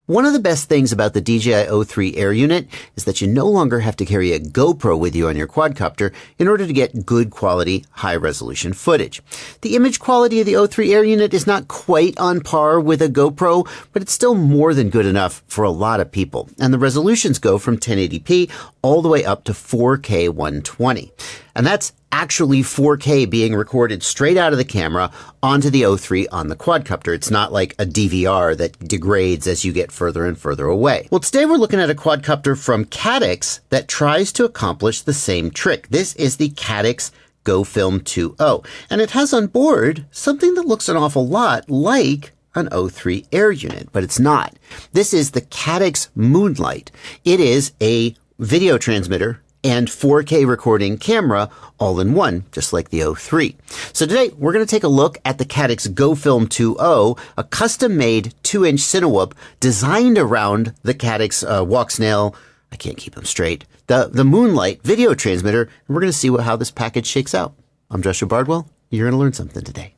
One of the best things about the DJI-O3 Air unit is that you no longer have to carry a GoPro with you on your quadcopter in order to get good quality, high-resolution footage. The image quality of the O3 Air unit is not quite on par with a GoPro, but it's still more than good enough for a lot of people. And the resolutions go from 1080p all the way up to 4K 120. And that's actually 4K being recorded straight out of the camera onto the O3 on the quadcopter. It's not like a DVR that degrades as you get further and further away. Well, today we're looking at a quadcopter from Caddx that tries to accomplish the same trick. This is the Caddx Gofilm20, and it has on board something that looks an awful lot like an O3 Air unit, but it's not. This is the Caddx Moonlight. It is a video transmitter and 4K recording camera all in one, just like the O3. So today we're going to take a look at the Caddx Gofilm20, a custom-made 2-inch Cinewhoop designed around the Caddx Walksnail, I can't keep them straight, the Moonlight video transmitter, and we're going to see how this package shakes out. I'm Joshua Bardwell. You're going to learn something today.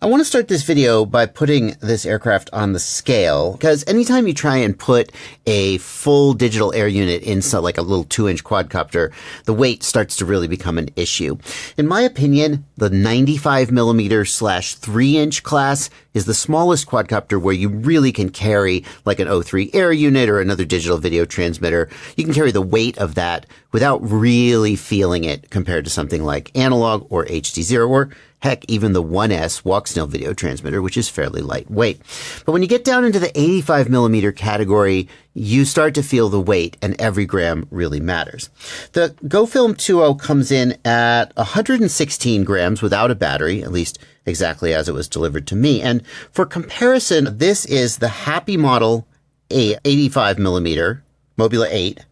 I want to start this video by putting this aircraft on the scale, because anytime you try and put a full digital air unit inside like a little 2-inch quadcopter, the weight starts to really become an issue. In my opinion, the 95mm/3-inch class is the smallest quadcopter where you really can carry like an O3 Air unit or another digital video transmitter. You can carry the weight of that without really feeling it compared to something like Analog or HD0 or heck, even the 1S Walksnail video transmitter, which is fairly lightweight. But when you get down into the 85mm category, you start to feel the weight, and every gram really matters. The Gofilm20 comes in at 116 grams without a battery, at least exactly as it was delivered to me. And for comparison, this is the Happy Model 85mm Mobula 8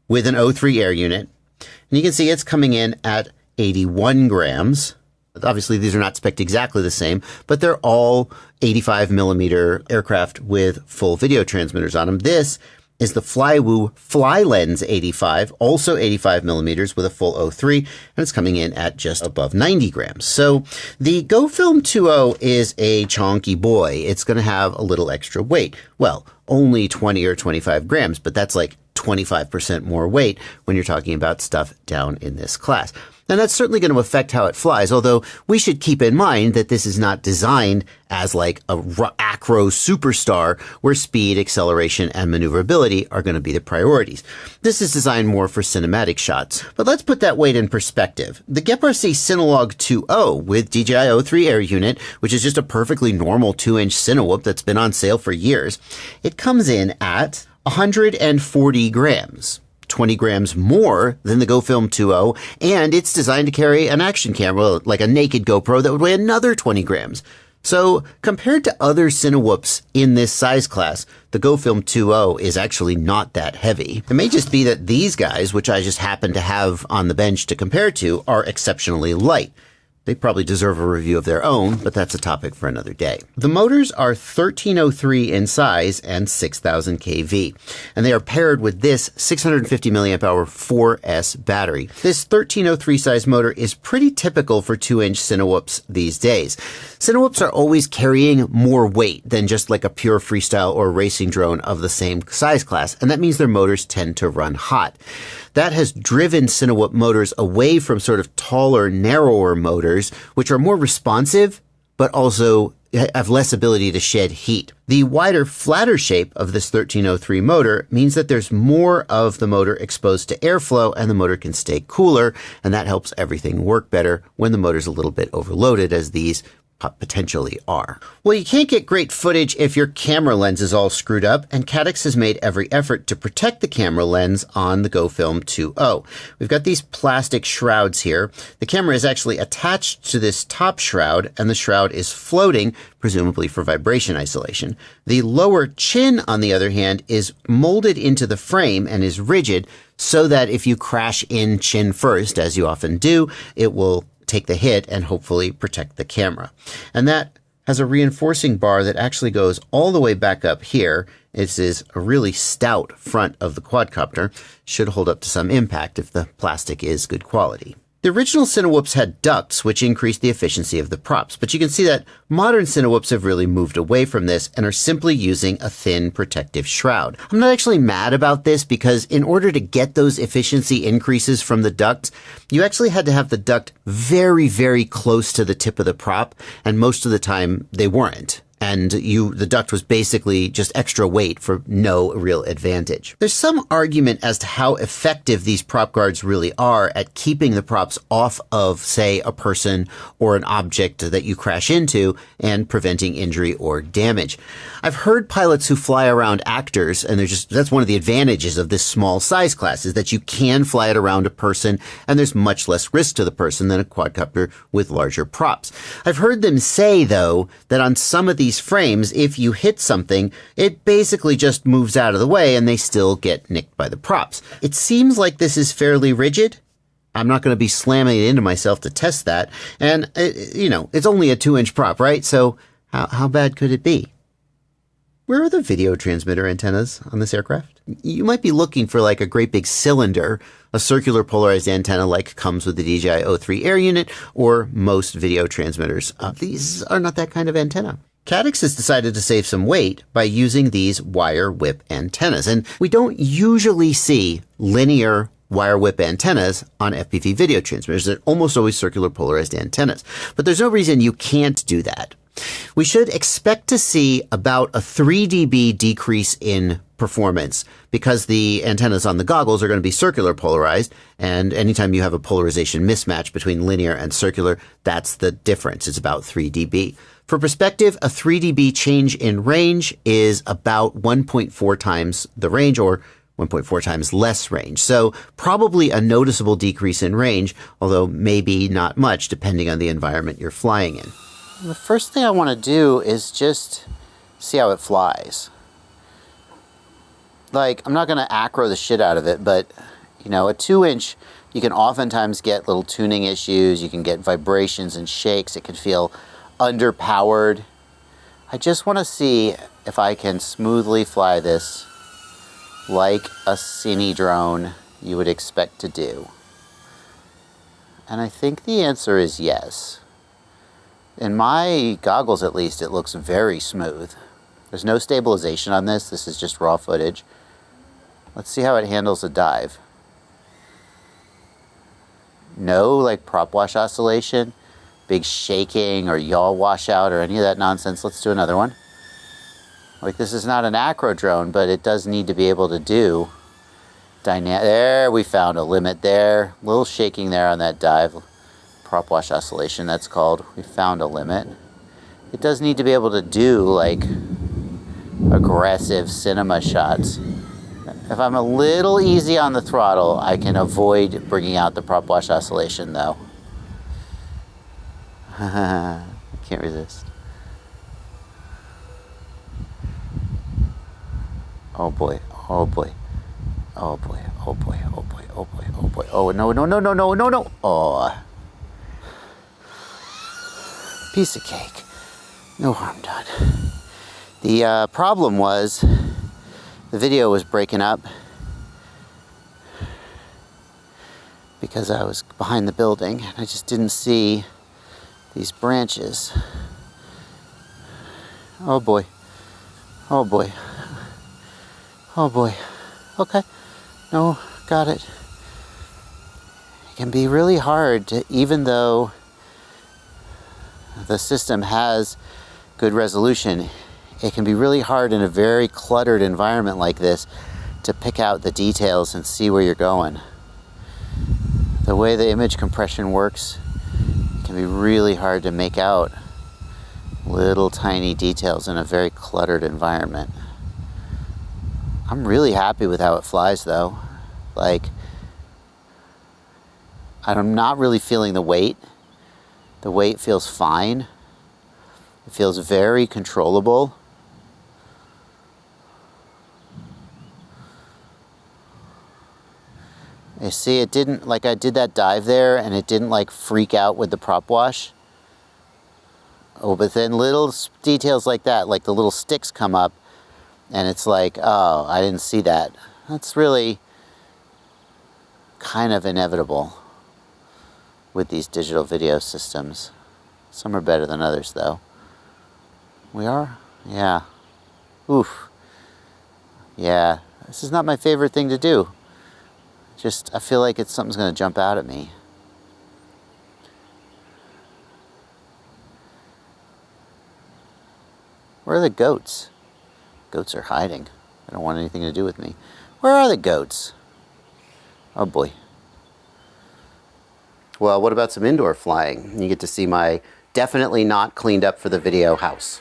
with an O3 Air unit. And you can see it's coming in at 81 grams. Obviously, these are not spec'd exactly the same, but they're all 85mm aircraft with full video transmitters on them. This is the Flywoo FlyLens 85, also 85mm with a full O3, and it's coming in at just above 90 grams. So the Gofilm20 is a chonky boy. It's going to have a little extra weight. Well, only 20 or 25 grams, but that's like 25% more weight when you're talking about stuff down in this class. And that's certainly going to affect how it flies, although we should keep in mind that this is not designed as like a acro superstar where speed, acceleration, and maneuverability are going to be the priorities. This is designed more for cinematic shots. But let's put that weight in perspective. The GepRC Cinelog 2.0 with DJI O3 Air unit, which is just a perfectly normal 2-inch Cinewhoop that's been on sale for years, it comes in at 140 grams. 20 grams more than the Gofilm20, and it's designed to carry an action camera, like a naked GoPro, that would weigh another 20 grams. So compared to other Cinewhoops in this size class, the Gofilm20 is actually not that heavy. It may just be that these guys, which I just happen to have on the bench to compare to, are exceptionally light. They probably deserve a review of their own, but that's a topic for another day. The motors are 1303 in size and 6000 kV, and they are paired with this 650 milliamp hour 4S battery. This 1303 size motor is pretty typical for 2-inch Cinewhoops these days. Cinewhoops are always carrying more weight than just like a pure freestyle or racing drone of the same size class, and that means their motors tend to run hot. That has driven Cinewhoop motors away from sort of taller, narrower motors, which are more responsive, but also have less ability to shed heat. The wider, flatter shape of this 1303 motor means that there's more of the motor exposed to airflow and the motor can stay cooler, and that helps everything work better when the motor's a little bit overloaded, as these potentially are. Well, you can't get great footage if your camera lens is all screwed up, and Caddx has made every effort to protect the camera lens on the Gofilm20. We've got these plastic shrouds here. The camera is actually attached to this top shroud, and the shroud is floating, presumably for vibration isolation. The lower chin, on the other hand, is molded into the frame and is rigid, so that if you crash in chin first, as you often do, it will take the hit and hopefully protect the camera. And that has a reinforcing bar that actually goes all the way back up here. This is a really stout front of the quadcopter. Should hold up to some impact if the plastic is good quality. The original Cinewhoops had ducts, which increased the efficiency of the props, but you can see that modern Cinewhoops have really moved away from this and are simply using a thin protective shroud. I'm not actually mad about this because in order to get those efficiency increases from the ducts, you actually had to have the duct very, very close to the tip of the prop, and most of the time they weren't. And the duct was basically just extra weight for no real advantage. There's some argument as to how effective these prop guards really are at keeping the props off of, say, a person or an object that you crash into and preventing injury or damage. I've heard pilots who fly around actors, and that's one of the advantages of this small size class, is that you can fly it around a person and there's much less risk to the person than a quadcopter with larger props. I've heard them say, though, that on some of these frames, if you hit something, it basically just moves out of the way and they still get nicked by the props. It seems like this is fairly rigid. I'm not going to be slamming it into myself to test that. And, it's only a 2-inch prop, right? So how bad could it be? Where are the video transmitter antennas on this aircraft? You might be looking for like a great big cylinder, a circular polarized antenna like comes with the DJI O3 air unit or most video transmitters. These are not that kind of antenna. Caddx has decided to save some weight by using these wire whip antennas, and we don't usually see linear wire whip antennas on FPV video transmitters. They're almost always circular polarized antennas, but there's no reason you can't do that. We should expect to see about a 3 dB decrease in performance because the antennas on the goggles are going to be circular polarized, and anytime you have a polarization mismatch between linear and circular, that's the difference. It's about 3 dB. For perspective, a 3 dB change in range is about 1.4 times the range, or 1.4 times less range. So probably a noticeable decrease in range, although maybe not much depending on the environment you're flying in. The first thing I want to do is just see how it flies. Like, I'm not going to acro the shit out of it, but, a 2-inch, you can oftentimes get little tuning issues. You can get vibrations and shakes. It can feel underpowered. I just want to see if I can smoothly fly this like a cine drone you would expect to do. And I think the answer is yes. In my goggles, at least, it looks very smooth. There's no stabilization on this. This is just raw footage. Let's see how it handles a dive. No, like, prop wash oscillation, big shaking or yaw washout or any of that nonsense. Let's do another one. Like, this is not an acro drone, but it does need to be able to do dynamic. There, we found a limit there. A little shaking there on that dive. Prop wash oscillation, that's called. We found a limit. It does need to be able to do, like, aggressive cinema shots. If I'm a little easy on the throttle, I can avoid bringing out the prop wash oscillation, though. I can't resist. Oh boy, oh boy, oh boy, oh boy, oh boy, oh boy, oh boy, oh no, no, no, no, no, no, no, oh. Piece of cake. No harm done. The problem was the video was breaking up because I was behind the building and I just didn't see these branches. Oh boy. Oh boy. Oh boy. Okay. No, got it. It can be really hard to, even though the system has good resolution, it can be really hard in a very cluttered environment like this to pick out the details and see where you're going. The way the image compression works, it can be really hard to make out little tiny details in a very cluttered environment. I'm really happy with how it flies, though. Like, I'm not really feeling the weight. The weight feels fine. It feels very controllable. You see, it didn't, like, I did that dive there and it didn't, like, freak out with the prop wash. Oh, but then little details like that, like the little sticks come up and it's like, oh, I didn't see that. That's really kind of inevitable. with these digital video systems. Some are better than others, though. We are? Yeah. Oof. Yeah. This is not my favorite thing to do. I feel like something's going to jump out at me. Where are the goats? Goats are hiding. They don't want anything to do with me. Where are the goats? Oh boy. Well, what about some indoor flying? You get to see my definitely not cleaned up for the video house.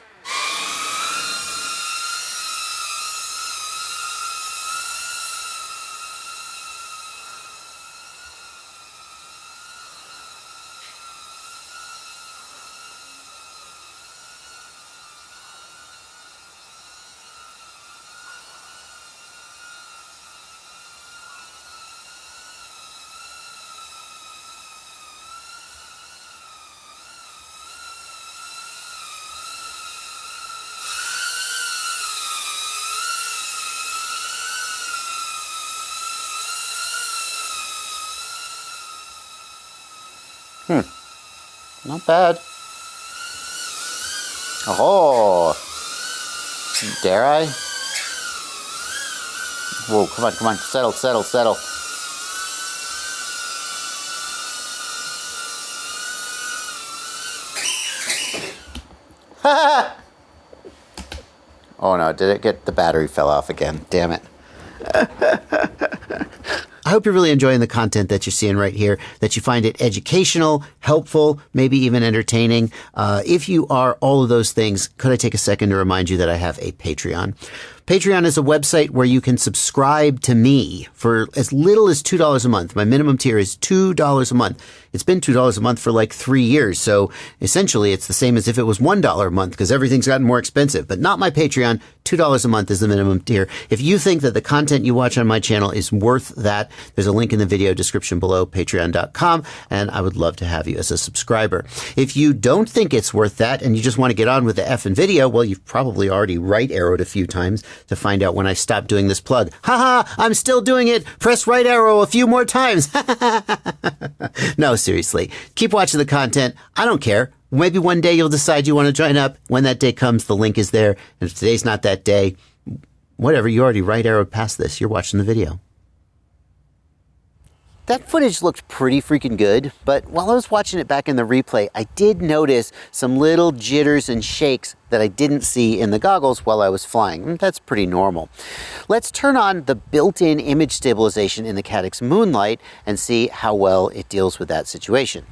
Not bad. Oh, dare I? Whoa, come on, settle. Oh no, did it get, the battery fell off again, damn it. I hope you're really enjoying the content that you're seeing right here, that you find it educational, helpful, maybe even entertaining. If you are all of those things, could I take a second to remind you that I have a Patreon? Patreon is a website where you can subscribe to me for as little as $2 a month. My minimum tier is $2 a month. It's been $2 a month for like 3 years. So essentially it's the same as if it was $1 a month because everything's gotten more expensive, but not my Patreon. $2 a month is the minimum tier. If you think that the content you watch on my channel is worth that, there's a link in the video description below, patreon.com, and I would love to have you as a subscriber. If you don't think it's worth that and you just want to get on with the effing video, well, you've probably already right arrowed a few times to find out when I stop doing this plug. Haha, I'm still doing it. Press right arrow a few more times. No, seriously. Keep watching the content. I don't care. Maybe one day you'll decide you want to join up. When that day comes, the link is there. And if today's not that day, whatever, you already right arrowed past this. You're watching the video. That footage looked pretty freaking good, but while I was watching it back in the replay, I did notice some little jitters and shakes that I didn't see in the goggles while I was flying. That's pretty normal. Let's turn on the built-in image stabilization in the Caddx Moonlight and see how well it deals with that situation.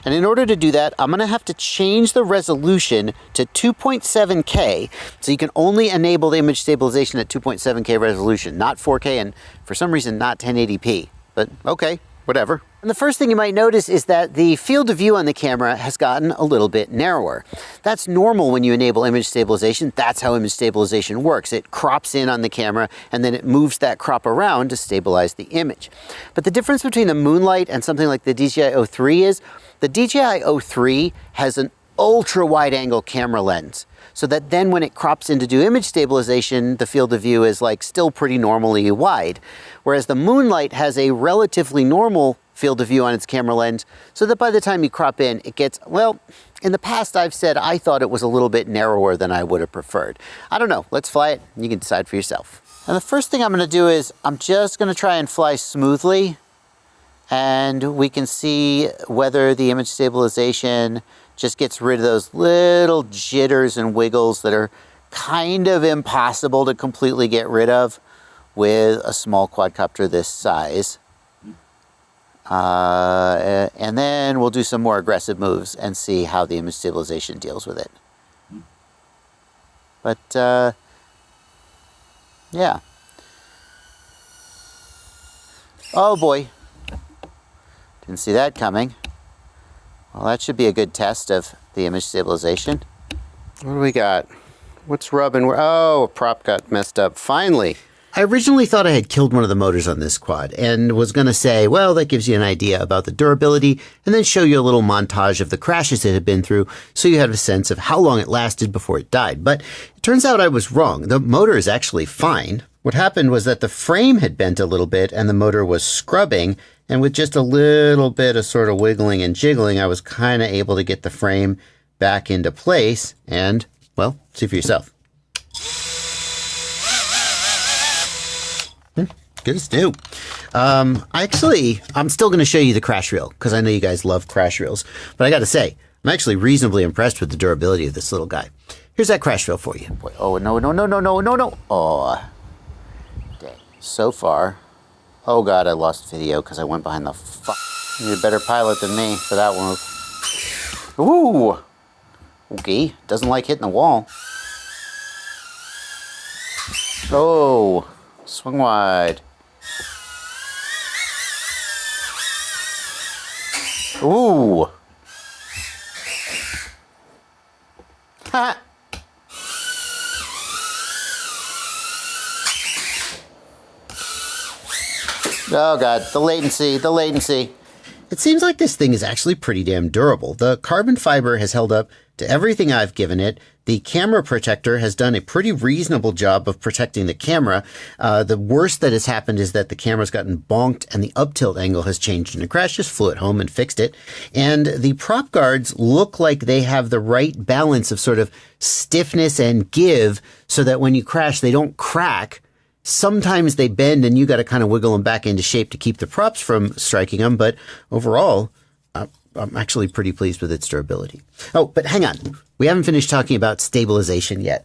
And in order to do that, I'm going to have to change the resolution to 2.7K, so you can only enable the image stabilization at 2.7K resolution, not 4K, and for some reason not 1080p. But okay, whatever. And the first thing you might notice is that the field of view on the camera has gotten a little bit narrower. That's normal when you enable image stabilization. That's how image stabilization works. It crops in on the camera and then it moves that crop around to stabilize the image. But the difference between the Moonlight and something like the DJI-03 is the DJI-03 has an ultra wide angle camera lens, so that then when it crops in to do image stabilization, the field of view is like still pretty normally wide. Whereas the Moonlight has a relatively normal field of view on its camera lens, so that by the time you crop in, it gets, well, in the past I've said I thought it was a little bit narrower than I would have preferred. I don't know, let's fly it, and you can decide for yourself. And the first thing I'm gonna do is, I'm just gonna try and fly smoothly, and we can see whether the image stabilization just gets rid of those little jitters and wiggles that are kind of impossible to completely get rid of with a small quadcopter this size. And then we'll do some more aggressive moves and see how the image stabilization deals with it. But yeah. Oh boy. Didn't see that coming. Well, that should be a good test of the image stabilization. What do we got? What's rubbing? Oh, a prop got messed up. Finally. I originally thought I had killed one of the motors on this quad and was going to say, well, that gives you an idea about the durability, and then show you a little montage of the crashes it had been through so you have a sense of how long it lasted before it died. But it turns out I was wrong. The motor is actually fine. What happened was that the frame had bent a little bit and the motor was scrubbing, And with just a little bit of sort of wiggling and jiggling, I was kind of able to get the frame back into place. And, well, see for yourself. Good as new. I'm still going to show you the crash reel because I know you guys love crash reels. But I got to say, I'm actually reasonably impressed with the durability of this little guy. Here's that crash reel for you. Boy, oh, no. Oh, dang. So far. Oh, God, I lost video because I went behind the You're a better pilot than me for that one. Ooh. Okay. Doesn't like hitting the wall. Oh. Swing wide. Ooh. Ha. Oh God, the latency. It seems like this thing is actually pretty damn durable. The carbon fiber has held up to everything I've given it. The camera protector has done a pretty reasonable job of protecting the camera. The worst that has happened is that the camera's gotten bonked and the up tilt angle has changed in a crash. Just flew it home and fixed it. And the prop guards look like they have the right balance of sort of stiffness and give so that when you crash, they don't crack. Sometimes they bend and you got to kind of wiggle them back into shape to keep the props from striking them. But overall, I'm actually pretty pleased with its durability. Oh, but hang on. We haven't finished talking about stabilization yet.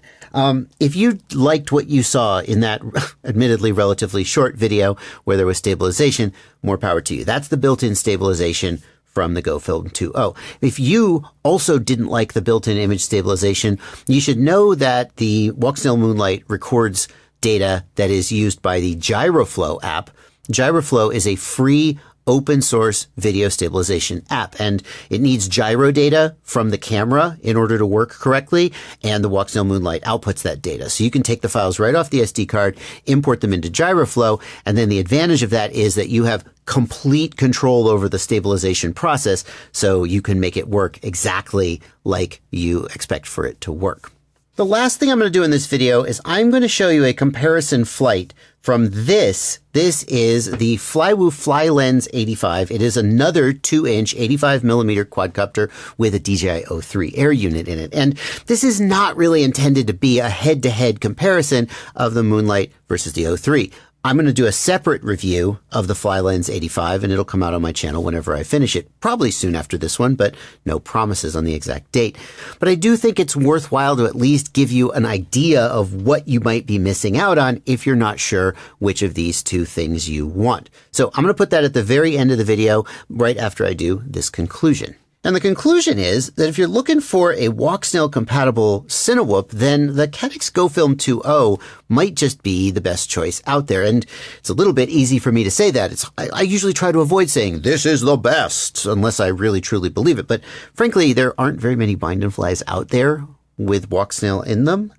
If you liked what you saw in that admittedly relatively short video where there was stabilization, more power to you. That's the built-in stabilization from the Gofilm20. If you also didn't like the built-in image stabilization, you should know that the Walksnail Moonlight records data that is used by the Gyroflow app. Gyroflow is a free open source video stabilization app, and it needs gyro data from the camera in order to work correctly, and the Walksnail Moonlight outputs that data. So you can take the files right off the SD card, import them into Gyroflow, and then the advantage of that is that you have complete control over the stabilization process, so you can make it work exactly like you expect for it to work. The last thing I'm going to do in this video is I'm going to show you a comparison flight from this. This is the Flywoo FlyLens 85. It is another 2-inch 85mm quadcopter with a DJI O3 air unit in it. And this is not really intended to be a head-to-head comparison of the Moonlight versus the O3. I'm going to do a separate review of the FlyLens 85, and it'll come out on my channel whenever I finish it, probably soon after this one, but no promises on the exact date. But I do think it's worthwhile to at least give you an idea of what you might be missing out on if you're not sure which of these two things you want. So I'm going to put that at the very end of the video, right after I do this conclusion. And the conclusion is that if you're looking for a Walksnail compatible Cinewhoop, then the Caddx Gofilm20 might just be the best choice out there. And it's a little bit easy for me to say that. I usually try to avoid saying this is the best unless I really truly believe it. But frankly, there aren't very many bind and flies out there with Walksnail in them.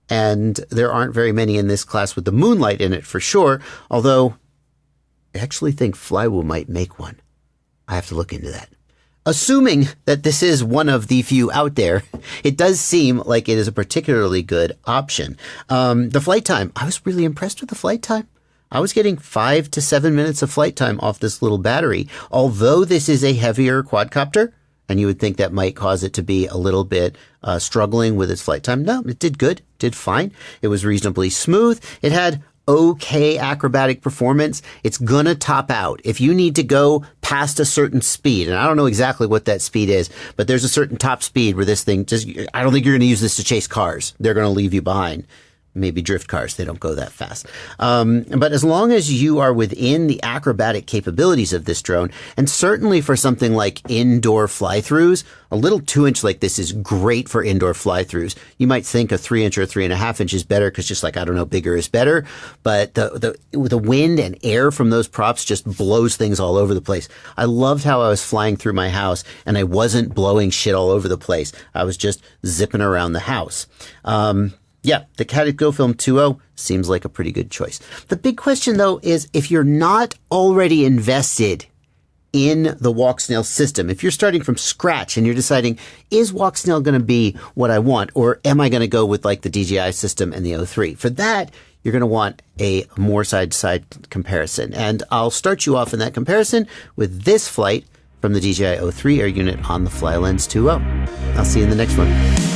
And there aren't very many in this class with the Moonlight in it for sure. Although I actually think Flywoo might make one. I have to look into that. Assuming that this is one of the few out there, it does seem like it is a particularly good option. The flight time, I was really impressed with the flight time. I was getting 5 to 7 minutes of flight time off this little battery. Although this is a heavier quadcopter, and you would think that might cause it to be a little bit struggling with its flight time. No, it did good, did fine. It was reasonably smooth. It had okay acrobatic performance. It's gonna top out. If you need to go past a certain speed, and I don't know exactly what that speed is, but there's a certain top speed where this thing just, I don't think you're gonna use this to chase cars. They're gonna leave you behind. Maybe drift cars. They don't go that fast. But as long as you are within the acrobatic capabilities of this drone, and certainly for something like indoor fly-throughs, a little 2-inch like this is great for indoor fly-throughs. You might think a 3-inch or 3.5 inch is better because just like, I don't know, bigger is better. But the wind and air from those props just blows things all over the place. I loved how I was flying through my house and I wasn't blowing shit all over the place. I was just zipping around the house. Yeah, the Caddx Gofilm20 seems like a pretty good choice. The big question, though, is if you're not already invested in the Walksnail system, if you're starting from scratch and you're deciding, is Walksnail going to be what I want, or am I going to go with like the DJI system and the O3? For that, you're going to want a more side-to-side comparison. And I'll start you off in that comparison with this flight from the DJI O3 Air unit on the FlyLens 2.0. I'll see you in the next one.